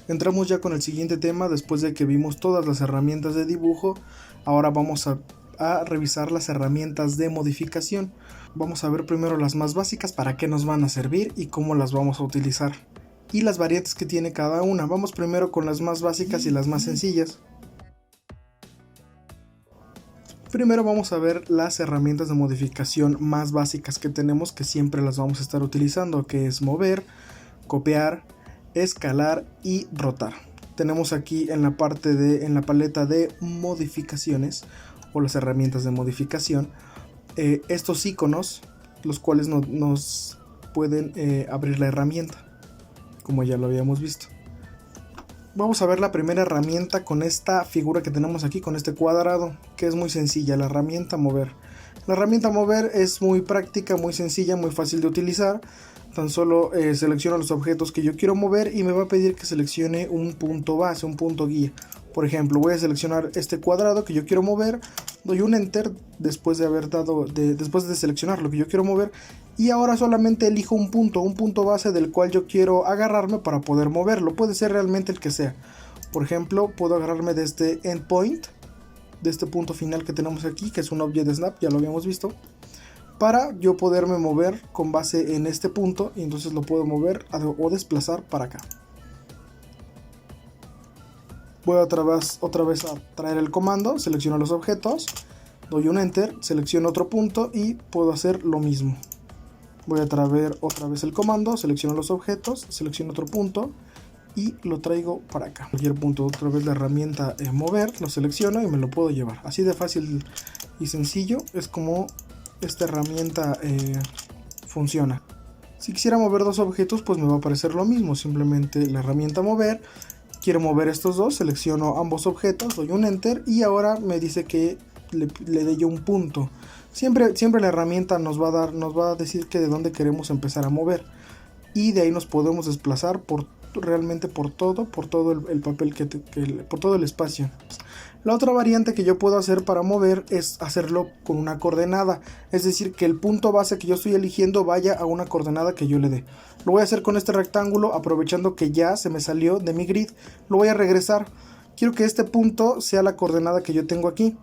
Entramos ya con el siguiente tema. Después de que vimos todas las herramientas de dibujo, ahora vamos a revisar las herramientas de modificación. Vamos a ver primero las más básicas, para qué nos van a servir y cómo las vamos a utilizar, y las variantes que tiene cada una. Vamos primero con las más básicas y las más sencillas. Primero vamos a ver las herramientas de modificación más básicas que tenemos, que siempre las vamos a estar utilizando, que es mover, copiar, escalar y rotar. Tenemos aquí en la paleta de modificaciones o las herramientas de modificación, estos iconos, los cuales nos pueden abrir la herramienta, como ya lo habíamos visto. Vamos a ver la primera herramienta con esta figura que tenemos aquí, con este cuadrado, que es muy sencilla, la herramienta mover. La herramienta mover es muy práctica, muy sencilla, muy fácil de utilizar. Tan solo selecciono los objetos que yo quiero mover y me va a pedir que seleccione un punto base, un punto guía. Por ejemplo, voy a seleccionar este cuadrado que yo quiero mover, doy un enter después de seleccionar lo que yo quiero mover, y ahora solamente elijo un punto base del cual yo quiero agarrarme para poder moverlo. Puede ser realmente el que sea. Por ejemplo, puedo agarrarme de este endpoint, de este punto final que tenemos aquí, que es un object snap, ya lo habíamos visto, para yo poderme mover con base en este punto, y entonces lo puedo mover o desplazar para acá. Voy otra vez a traer el comando, selecciono los objetos, doy un enter, selecciono otro punto y puedo hacer lo mismo. Voy a traer otra vez el comando, selecciono los objetos, selecciono otro punto y lo traigo para acá. Cualquier punto, otra vez la herramienta mover, lo selecciono y me lo puedo llevar. Así de fácil y sencillo es como esta herramienta funciona. Si quisiera mover dos objetos, pues me va a aparecer lo mismo, simplemente la herramienta mover. Quiero mover estos dos, selecciono ambos objetos, doy un enter y ahora me dice que le dé yo un punto. Siempre la herramienta nos va a decir que de dónde queremos empezar a mover, y de ahí nos podemos desplazar realmente por todo el papel, por todo el espacio. La otra variante que yo puedo hacer para mover es hacerlo con una coordenada, es decir, que el punto base que yo estoy eligiendo vaya a una coordenada que yo le dé. Lo voy a hacer con este rectángulo, aprovechando que ya se me salió de mi grid, lo voy a regresar. Quiero que este punto sea la coordenada que yo tengo aquí.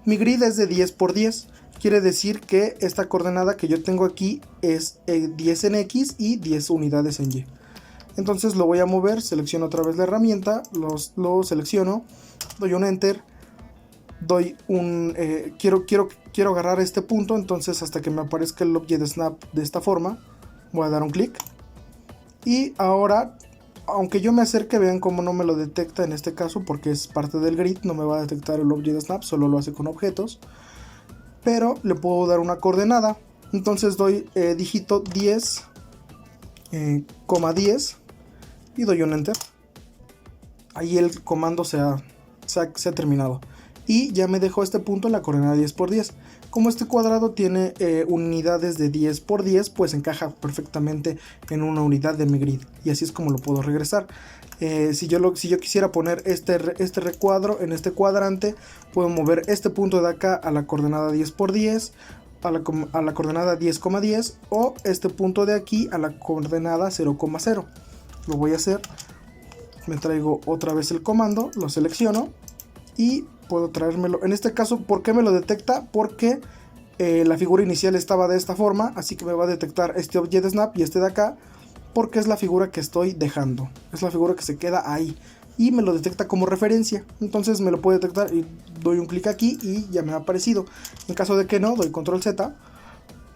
Mi grid es de 10 por 10, quiere decir que esta coordenada que yo tengo aquí es 10 en X y 10 unidades en Y. Entonces lo voy a mover, selecciono otra vez la herramienta, lo selecciono, doy un enter, doy un quiero agarrar este punto, entonces hasta que me aparezca el object snap de esta forma, voy a dar un clic. Y ahora, aunque yo me acerque, vean cómo no me lo detecta en este caso, porque es parte del grid, no me va a detectar el object snap, solo lo hace con objetos. Pero le puedo dar una coordenada, entonces doy dígito 10, 10 y doy un enter. Ahí el comando se ha terminado y ya me dejó este punto en la coordenada 10 por 10. Como este cuadrado tiene unidades de 10 por 10, pues encaja perfectamente en una unidad de mi grid, y así es como lo puedo regresar. Si yo quisiera poner este recuadro en este cuadrante, puedo mover este punto de acá a la coordenada 10 por 10, a la coordenada 10,10, o este punto de aquí a la coordenada 0,0. Lo voy a hacer. Me traigo otra vez el comando, lo selecciono y puedo traérmelo. En este caso, ¿por qué me lo detecta? Porque la figura inicial estaba de esta forma, así que me va a detectar este object snap y este de acá, porque es la figura que estoy dejando, es la figura que se queda ahí, y me lo detecta como referencia. Entonces me lo puede detectar y doy un clic aquí y ya me ha aparecido. En caso de que no, doy control Z,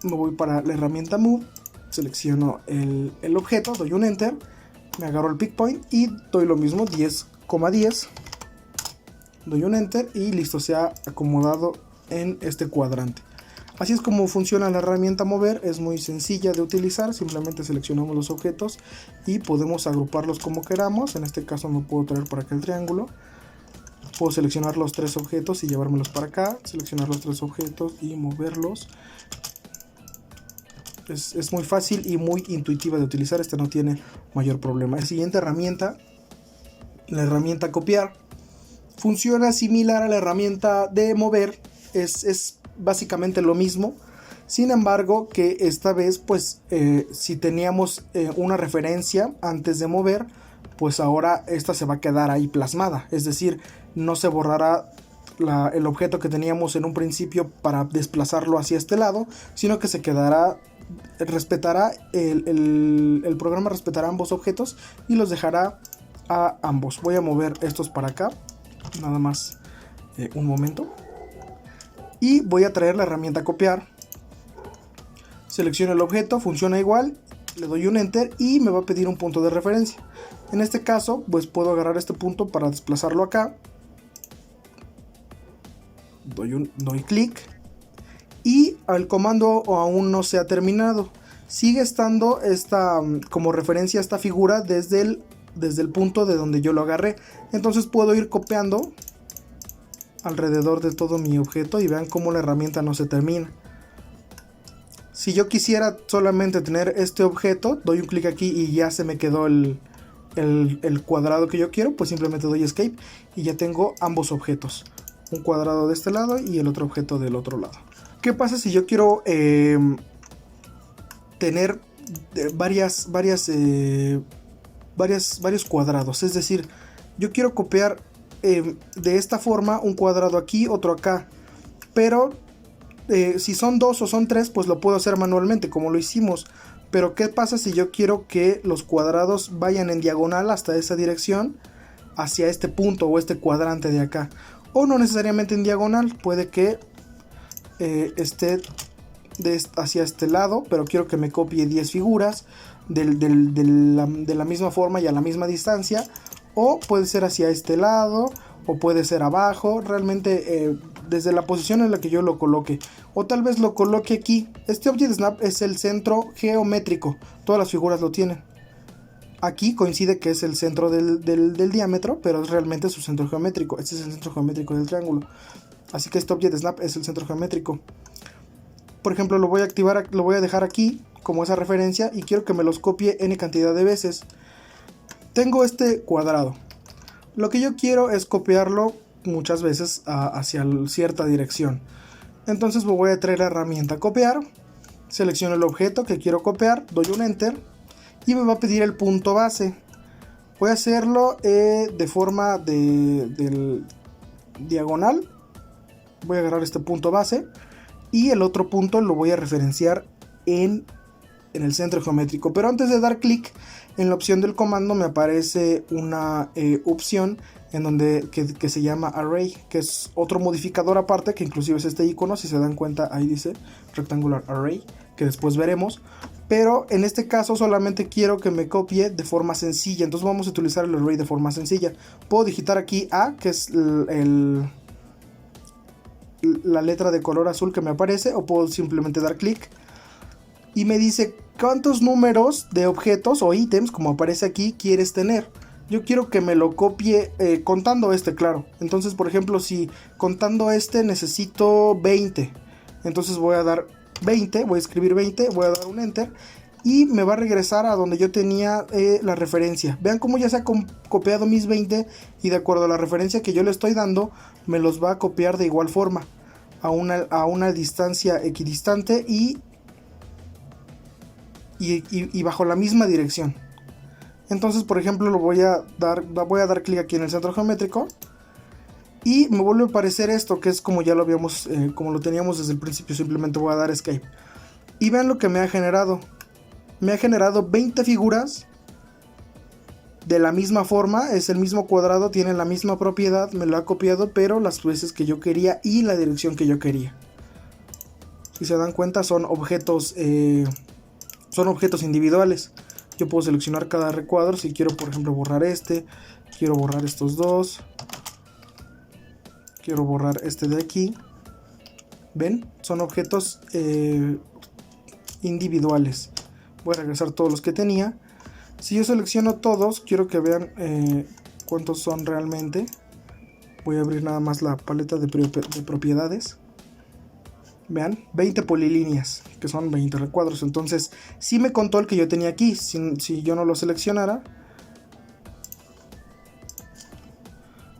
me voy para la herramienta move, selecciono el objeto, doy un enter, me agarro el pick point y doy lo mismo, 10,10, doy un enter y listo, se ha acomodado en este cuadrante. Así es como funciona la herramienta mover, es muy sencilla de utilizar, simplemente seleccionamos los objetos y podemos agruparlos como queramos. En este caso me puedo traer por acá el triángulo, puedo seleccionar los tres objetos y llevármelos para acá, seleccionar los tres objetos y moverlos. Es muy fácil y muy intuitiva de utilizar, no tiene mayor problema. La siguiente herramienta, la herramienta copiar, funciona similar a la herramienta de mover, es básicamente lo mismo. Sin embargo, que esta vez, pues si teníamos una referencia antes de mover, pues ahora esta se va a quedar ahí plasmada. Es decir, no se borrará el objeto que teníamos en un principio para desplazarlo hacia este lado, sino que se quedará, respetará, el programa respetará ambos objetos y los dejará a ambos. Voy a mover estos para acá, nada más un momento. Y voy a traer la herramienta copiar. Selecciono el objeto, funciona igual, le doy un enter y me va a pedir un punto de referencia. En este caso, pues puedo agarrar este punto para desplazarlo acá. Doy clic y el comando aún no se ha terminado. Sigue estando como referencia esta figura desde el punto de donde yo lo agarré. Entonces puedo ir copiando alrededor de todo mi objeto y vean cómo la herramienta no se termina. Si yo quisiera solamente tener este objeto, doy un clic aquí y ya se me quedó el cuadrado que yo quiero, pues simplemente doy escape y ya tengo ambos objetos. Un cuadrado de este lado y el otro objeto del otro lado. ¿Qué pasa si yo quiero tener varios cuadrados? Es decir, yo quiero copiar de esta forma un cuadrado aquí, otro acá. Pero si son 2 o son 3, pues lo puedo hacer manualmente como lo hicimos. Pero ¿qué pasa si yo quiero que los cuadrados vayan en diagonal hasta esa dirección, hacia este punto o este cuadrante de acá? O no necesariamente en diagonal, puede que esté hacia este lado, pero quiero que me copie 10 figuras de la misma forma y a la misma distancia. O puede ser hacia este lado, o puede ser abajo, realmente desde la posición en la que yo lo coloque. O tal vez lo coloque aquí. Este Object Snap es el centro geométrico, todas las figuras lo tienen. Aquí coincide que es el centro del diámetro, pero es realmente su centro geométrico. Este es el centro geométrico del triángulo. Así que este Object Snap es el centro geométrico. Por ejemplo, lo voy a activar, lo voy a dejar aquí como esa referencia y quiero que me los copie n cantidad de veces. Tengo este cuadrado. Lo que yo quiero es copiarlo muchas veces hacia cierta dirección. Entonces voy a traer la herramienta copiar. Selecciono el objeto que quiero copiar, doy un enter y me va a pedir el punto base. Voy a hacerlo de forma del diagonal. Voy a agarrar este punto base y el otro punto lo voy a referenciar en el centro geométrico. Pero antes de dar clic en la opción del comando me aparece una opción en donde que se llama Array, que es otro modificador aparte, que inclusive es este icono, si se dan cuenta ahí dice Rectangular Array, que después veremos. Pero en este caso solamente quiero que me copie de forma sencilla, entonces vamos a utilizar el array de forma sencilla. Puedo digitar aquí A, que es la letra de color azul que me aparece, o puedo simplemente dar clic y me dice cuántos números de objetos o ítems, como aparece aquí, quieres tener. Yo quiero que me lo copie contando este, claro. Entonces, por ejemplo, si contando este necesito 20, entonces voy a dar 20, voy a escribir 20, voy a dar un enter y me va a regresar a donde yo tenía la referencia. Vean cómo ya se ha copiado mis 20 y de acuerdo a la referencia que yo le estoy dando, me los va a copiar de igual forma a una distancia equidistante y bajo la misma dirección. Entonces, por ejemplo, voy a dar clic aquí en el centro geométrico y me vuelve a aparecer esto, que es como ya lo habíamos, como lo teníamos desde el principio. Simplemente voy a dar escape y vean lo que me ha generado. Me ha generado 20 figuras de la misma forma, es el mismo cuadrado, tiene la misma propiedad, me lo ha copiado, pero las veces que yo quería y la dirección que yo quería. Si se dan cuenta, son objetos individuales. Yo puedo seleccionar cada recuadro. Si quiero, por ejemplo, borrar este, quiero borrar estos dos, quiero borrar este de aquí. ¿Ven? Son objetos individuales. Voy a regresar todos los que tenía. Si yo selecciono todos, quiero que vean cuántos son realmente. Voy a abrir nada más la paleta de propiedades. Vean, 20 polilíneas, que son 20 recuadros. Entonces, sí me contó el que yo tenía aquí. Si yo no lo seleccionara,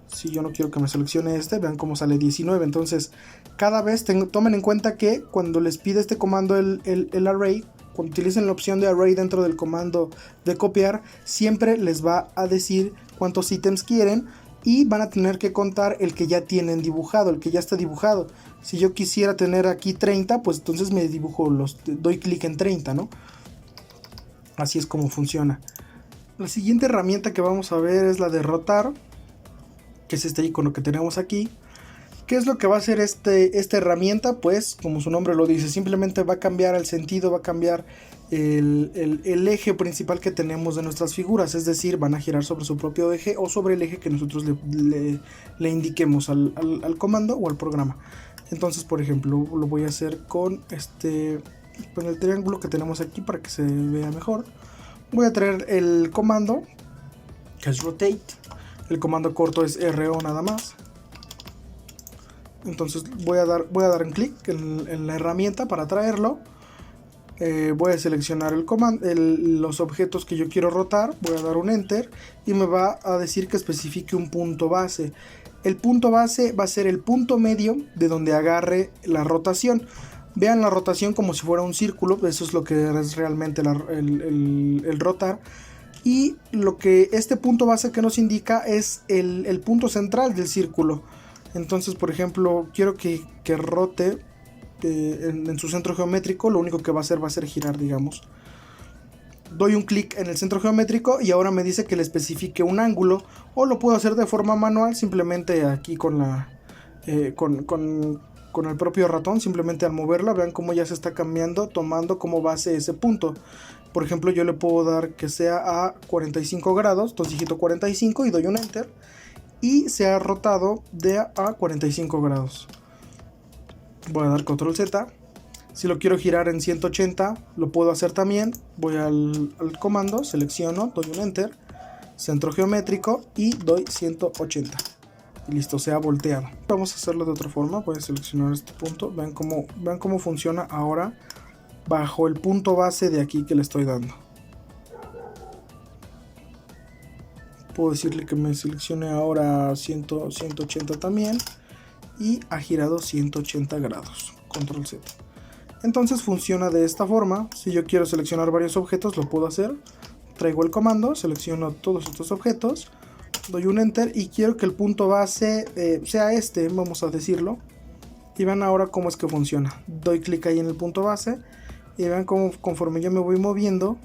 si yo no quiero que me seleccione este, vean cómo sale 19. Entonces, cada vez tomen en cuenta que cuando les pide este comando el array, cuando utilicen la opción de array dentro del comando de copiar, siempre les va a decir cuántos ítems quieren y van a tener que contar el que ya tienen dibujado, el que ya está dibujado. Si yo quisiera tener aquí 30, pues entonces me dibujo doy clic en 30, ¿no? Así es como funciona. La siguiente herramienta que vamos a ver es la de rotar, que es este icono que tenemos aquí. ¿Qué es lo que va a hacer esta herramienta? Pues como su nombre lo dice, simplemente va a cambiar el sentido, va a cambiar el eje principal que tenemos de nuestras figuras, es decir, van a girar sobre su propio eje o sobre el eje que nosotros le indiquemos al comando o al programa. Entonces, por ejemplo, lo voy a hacer con el triángulo que tenemos aquí para que se vea mejor. Voy a traer el comando que es rotate, el comando corto es RO nada más. Entonces voy a dar un clic en la herramienta para traerlo. Voy a seleccionar los objetos que yo quiero rotar, voy a dar un enter y me va a decir que especifique un punto base. El punto base va a ser el punto medio de donde agarre la rotación. Vean la rotación como si fuera un círculo, eso es lo que es realmente el rotar. Y lo que este punto base que nos indica es el punto central del círculo. Entonces, por ejemplo, quiero que rote en su centro geométrico, lo único que va a hacer girar, digamos. Doy un clic en el centro geométrico y ahora me dice que le especifique un ángulo, o lo puedo hacer de forma manual, simplemente aquí con el propio ratón, simplemente al moverla, vean cómo ya se está cambiando, tomando como base ese punto. Por ejemplo, yo le puedo dar que sea a 45 grados, entonces digito 45 y doy un enter. Y se ha rotado de a 45 grados. Voy a dar control Z. Si lo quiero girar en 180 lo puedo hacer también. Voy al comando, selecciono, doy un enter, centro geométrico y doy 180. Y listo, se ha volteado. Vamos a hacerlo de otra forma. Voy a seleccionar este punto. Vean cómo funciona ahora bajo el punto base de aquí que le estoy dando. Puedo decirle que me seleccione ahora 180 también. Y ha girado 180 grados. Control Z. Entonces funciona de esta forma. Si yo quiero seleccionar varios objetos, lo puedo hacer. Traigo el comando, selecciono todos estos objetos. Doy un enter y quiero que el punto base sea vamos a decirlo. Y vean ahora cómo es que funciona. Doy clic ahí en el punto base. Y vean cómo conforme yo me voy moviendo,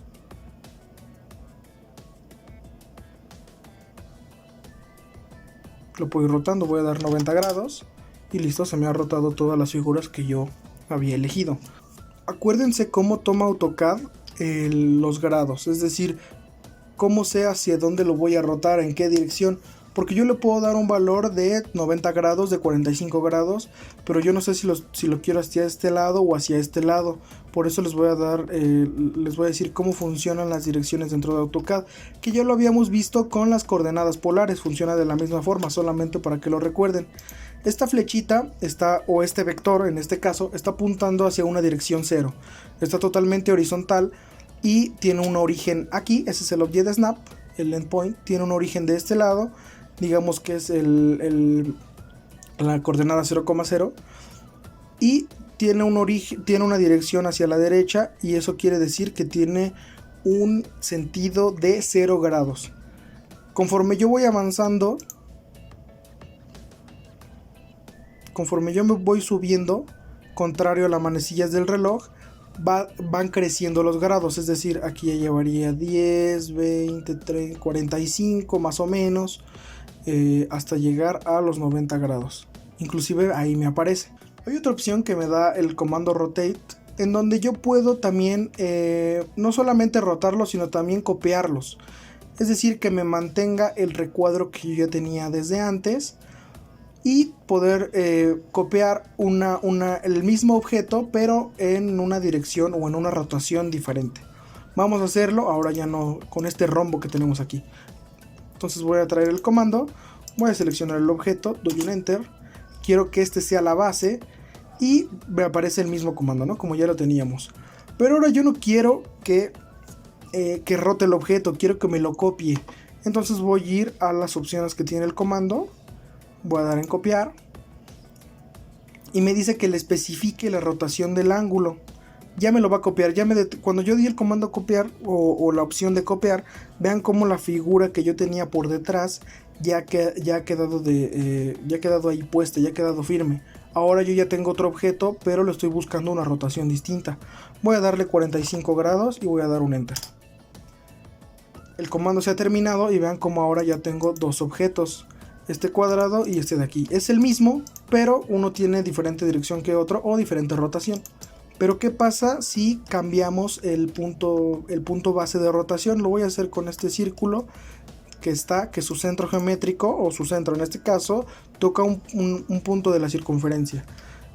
lo puedo ir rotando. Voy a dar 90 grados y listo, se me ha rotado todas las figuras que yo había elegido. Acuérdense cómo toma AutoCAD los grados, es decir, cómo sé hacia dónde lo voy a rotar, en qué dirección, porque yo le puedo dar un valor de 90 grados, de 45 grados, pero yo no sé si lo quiero hacia este lado o hacia este lado. Por eso les voy a decir cómo funcionan las direcciones dentro de AutoCAD, que ya lo habíamos visto con las coordenadas polares. Funciona de la misma forma, solamente para que lo recuerden. Esta flechita o este vector en este caso está apuntando hacia una dirección 0. Está totalmente horizontal y tiene un origen aquí. Ese es el Object Snap, el endpoint. Tiene un origen de este lado, digamos que es la coordenada 0,0, y tiene una dirección hacia la derecha, y eso quiere decir que tiene un sentido de 0 grados. Conforme yo voy avanzando, conforme yo me voy subiendo, contrario a las manecillas del reloj, van creciendo los grados. Es decir, aquí ya llevaría 10, 20, 30, 45 más o menos, hasta llegar a los 90 grados. Inclusive ahí me aparece. Hay otra opción que me da el comando rotate, en donde yo puedo también no solamente rotarlos, sino también copiarlos. Es decir, que me mantenga el recuadro que yo ya tenía desde antes, y poder copiar el mismo objeto, pero en una dirección o en una rotación diferente. Vamos a hacerlo ahora ya no con este rombo que tenemos aquí. Entonces voy a traer el comando, voy a seleccionar el objeto, doy un enter, quiero que este sea la base y me aparece el mismo comando, ¿no? Como ya lo teníamos. Pero ahora yo no quiero que rote el objeto, quiero que me lo copie. Entonces voy a ir a las opciones que tiene el comando, voy a dar en copiar y me dice que le especifique la rotación del ángulo. ya me lo va a copiar. Cuando yo di el comando copiar o la opción de copiar, vean cómo la figura que yo tenía por detrás ya ha quedado ahí puesta, ya ha quedado firme. Ahora yo ya tengo otro objeto, pero le estoy buscando una rotación distinta. Voy a darle 45 grados y voy a dar un enter. El comando se ha terminado y vean cómo ahora ya tengo dos objetos. Este cuadrado y este de aquí. Es el mismo, pero uno tiene diferente dirección que otro o diferente rotación. Pero ¿qué pasa si cambiamos el punto base de rotación? Lo voy a hacer con este círculo que su centro geométrico, o su centro en este caso, toca un punto de la circunferencia.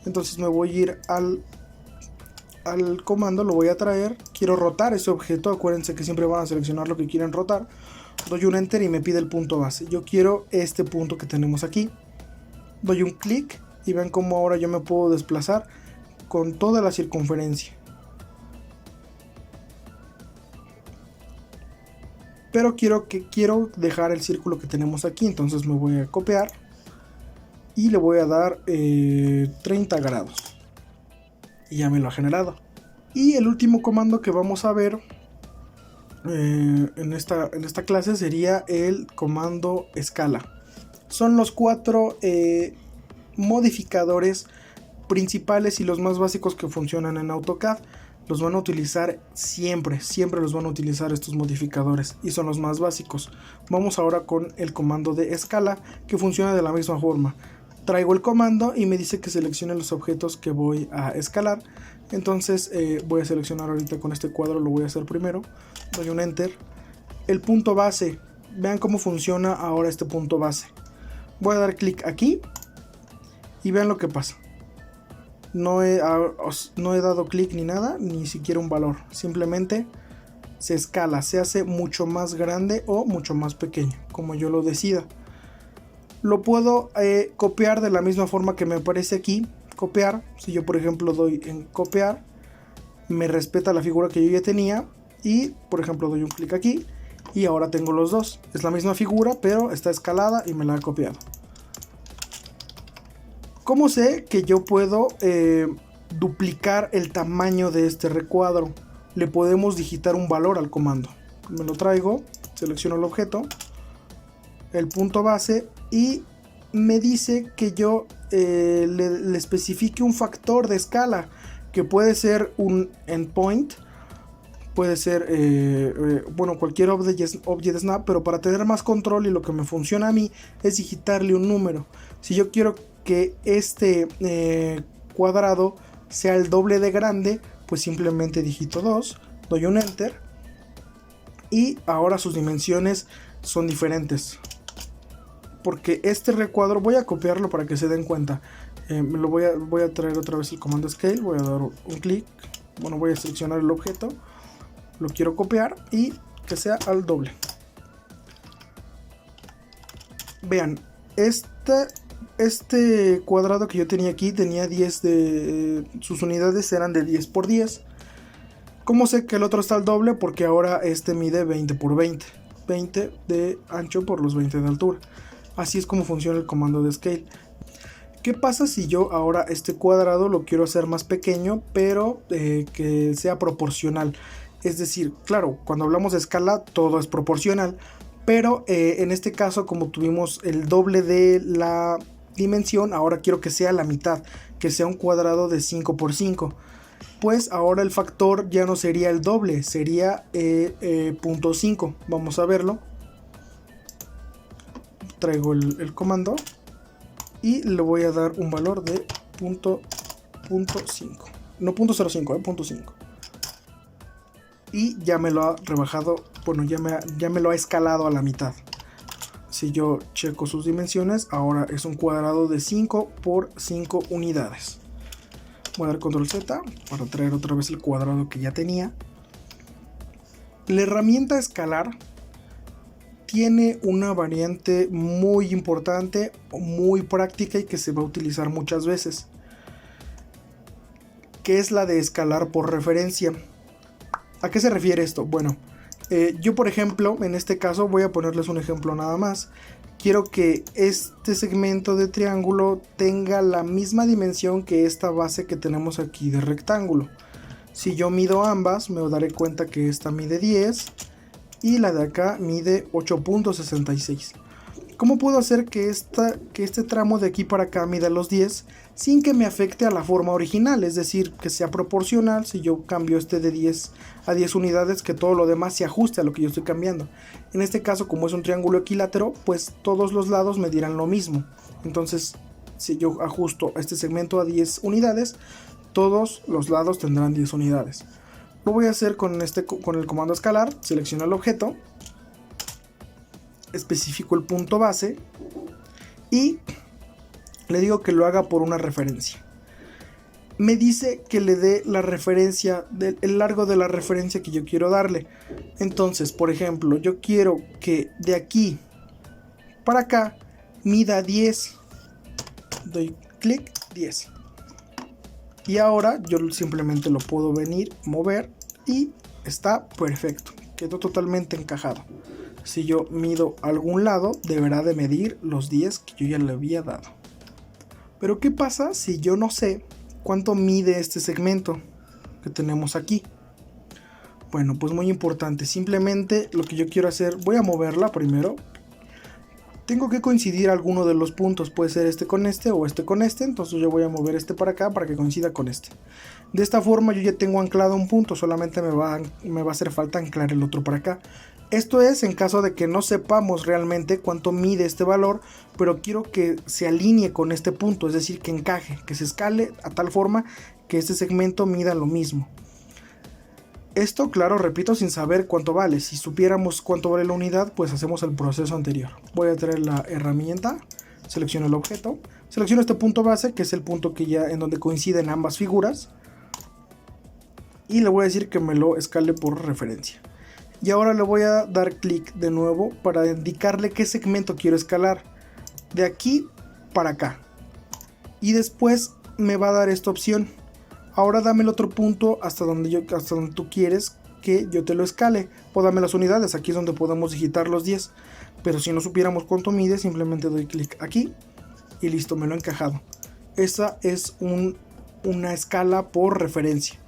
Entonces me voy a ir al comando, lo voy a traer. Quiero rotar ese objeto, acuérdense que siempre van a seleccionar lo que quieren rotar. Doy un enter y me pide el punto base. Yo quiero este punto que tenemos aquí. Doy un clic y ven cómo ahora yo me puedo desplazar con toda la circunferencia. Pero quiero dejar el círculo que tenemos aquí, entonces me voy a copiar y le voy a dar 30 grados. Y ya me lo ha generado. Y el último comando que vamos a ver en esta clase sería el comando escala. Son los 4 modificadores principales y los más básicos que funcionan en AutoCAD. Los van a utilizar siempre los van a utilizar estos modificadores y son los más básicos. Vamos ahora con el comando de escala, que funciona de la misma forma. Traigo el comando y me dice que seleccione los objetos que voy a escalar. Entonces voy a seleccionar ahorita con este cuadro, lo voy a hacer primero. Doy un enter. El punto base, vean cómo funciona ahora este punto base. Voy a dar clic aquí y vean lo que pasa. No he dado clic ni nada, ni siquiera un valor. Simplemente se escala, se hace mucho más grande o mucho más pequeño, como yo lo decida. Lo puedo copiar de la misma forma que me aparece aquí. Copiar, si yo por ejemplo doy en copiar, me respeta la figura que yo ya tenía. Y por ejemplo doy un clic aquí y ahora tengo los dos. Es la misma figura, pero está escalada y me la ha copiado. ¿Cómo sé que yo puedo duplicar el tamaño de este recuadro? Le podemos digitar un valor al comando. Me lo traigo, selecciono el objeto, el punto base y me dice que yo le especifique un factor de escala, que puede ser un endpoint, puede ser cualquier object snap, pero para tener más control y lo que me funciona a mí es digitarle un número. Si yo quiero que este cuadrado sea el doble de grande, pues simplemente digito 2, doy un enter y ahora sus dimensiones son diferentes, porque este recuadro voy a copiarlo para que se den cuenta. Voy a traer otra vez el comando scale, voy a dar un clic, voy a seleccionar el objeto, lo quiero copiar y que sea al doble. Vean, este cuadrado que yo tenía aquí tenía 10 sus unidades eran de 10 por 10. ¿Cómo sé que el otro está al doble? Porque ahora este mide 20 por 20, 20 de ancho por los 20 de altura. Así es como funciona el comando de scale. ¿Qué pasa si yo ahora este cuadrado lo quiero hacer más pequeño, pero que sea proporcional? Es decir, claro, cuando hablamos de escala todo es proporcional, pero en este caso, como tuvimos el doble de la dimensión, ahora quiero que sea la mitad, que sea un cuadrado de 5 por 5. Pues ahora el factor ya no sería el doble, sería 0.5. Vamos a verlo. Traigo el comando y le voy a dar un valor de 0.5. No 0.05, 0.5. Y ya me lo ha rebajado, ya me lo ha escalado a la mitad. Si yo checo sus dimensiones, ahora es un cuadrado de 5 por 5 unidades. Voy a dar control Z para traer otra vez el cuadrado que ya tenía. La herramienta escalar tiene una variante muy importante, muy práctica y que se va a utilizar muchas veces, que es la de escalar por referencia. ¿A qué se refiere esto? Bueno, yo por ejemplo, en este caso voy a ponerles un ejemplo nada más. Quiero que este segmento de triángulo tenga la misma dimensión que esta base que tenemos aquí de rectángulo. Si yo mido ambas, me daré cuenta que esta mide 10 y la de acá mide 8.66. ¿Cómo puedo hacer que este tramo de aquí para acá mida los 10 sin que me afecte a la forma original? Es decir, que sea proporcional. Si yo cambio este de 10 a 10 unidades, que todo lo demás se ajuste a lo que yo estoy cambiando. En este caso, como es un triángulo equilátero, pues todos los lados me dirán lo mismo. Entonces, si yo ajusto este segmento a 10 unidades, todos los lados tendrán 10 unidades. Lo voy a hacer con el comando escalar. Selecciono el objeto, especifico el punto base y le digo que lo haga por una referencia. Me dice que le dé la referencia, el largo de la referencia que yo quiero darle. Entonces, por ejemplo, yo quiero que de aquí para acá mida 10. Doy clic, 10. Y ahora yo simplemente lo puedo venir, mover y está perfecto. Quedó totalmente encajado. Si yo mido algún lado, deberá de medir los 10 que yo ya le había dado. Pero ¿qué pasa si yo no sé cuánto mide este segmento que tenemos aquí? Bueno, pues muy importante. Simplemente lo que yo quiero hacer, voy a moverla primero. Tengo que coincidir alguno de los puntos, puede ser este con este o este con este, entonces yo voy a mover este para acá para que coincida con este. De esta forma yo ya tengo anclado un punto, solamente me va a hacer falta anclar el otro para acá. Esto es en caso de que no sepamos realmente cuánto mide este valor, pero quiero que se alinee con este punto, es decir, que encaje, que se escale a tal forma que este segmento mida lo mismo. Esto, claro, repito, sin saber cuánto vale. Si supiéramos cuánto vale la unidad, pues hacemos el proceso anterior. Voy a traer la herramienta, selecciono el objeto, selecciono este punto base, que es el punto que ya en donde coinciden ambas figuras, y le voy a decir que me lo escale por referencia. Y ahora le voy a dar clic de nuevo para indicarle qué segmento quiero escalar, de aquí para acá. Y después me va a dar esta opción. Ahora dame el otro punto hasta donde tú quieres que yo te lo escale. O dame las unidades, aquí es donde podemos digitar los 10. Pero si no supiéramos cuánto mide, simplemente doy clic aquí y listo, me lo he encajado. Esa es una escala por referencia.